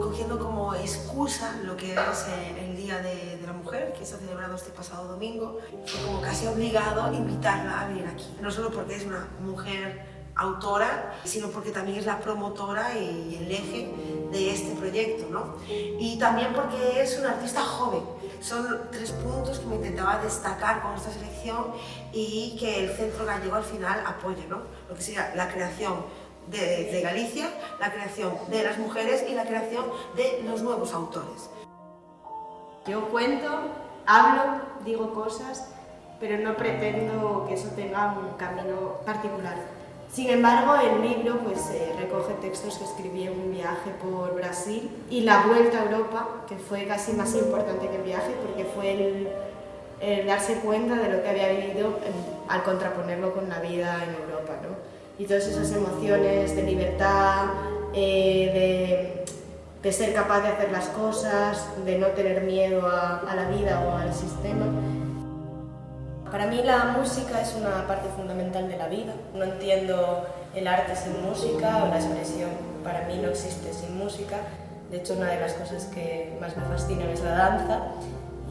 Cogiendo como excusa lo que es el Día de la Mujer, que se ha celebrado este pasado domingo, fue como casi obligado invitarla a venir aquí. No solo porque es una mujer autora, sino porque también es la promotora y el eje de este proyecto, ¿no? Y también porque es una artista joven. Son 3 puntos que me intentaba destacar con esta selección y que el Centro Gallego al final apoye, ¿no? Lo que sería la creación de Galicia, la creación de las mujeres y la creación de los nuevos autores. Yo cuento, hablo, digo cosas, pero no pretendo que eso tenga un camino particular. Sin embargo, el libro recoge textos que escribí en un viaje por Brasil y la vuelta a Europa, que fue casi más importante que el viaje, porque fue el darse cuenta de lo que había vivido al contraponerlo con la vida en Europa, ¿no? Y todas esas emociones de libertad, de ser capaz de hacer las cosas, de no tener miedo a la vida o al sistema. Para mí la música es una parte fundamental de la vida. No entiendo el arte sin música o la expresión para mí no existe sin música. De hecho, una de las cosas que más me fascinan es la danza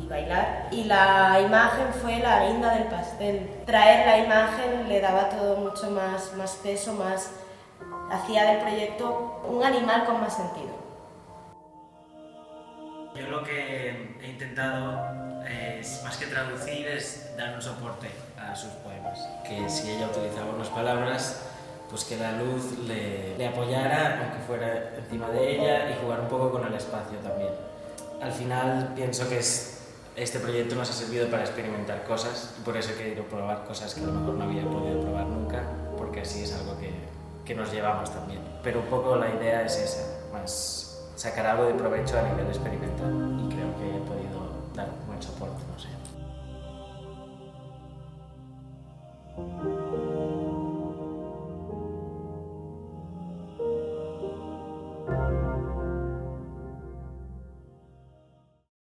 y bailar. Y la imagen fue la guinda del pastel. Traer la imagen le daba todo mucho más peso, hacía del proyecto un animal con más sentido. Yo lo que he intentado es, más que traducir, es dar un soporte a sus poemas. Que si ella utilizaba unas palabras, pues que la luz le apoyara, aunque fuera encima de ella, y jugar un poco con el espacio también. Al final pienso que este proyecto nos ha servido para experimentar cosas, y por eso he querido probar cosas que a lo mejor no había podido probar nunca, porque así es algo que nos llevamos también. Pero un poco la idea es esa, más sacar algo de provecho a nivel experimental, y creo que he podido dar un buen soporte, no sé.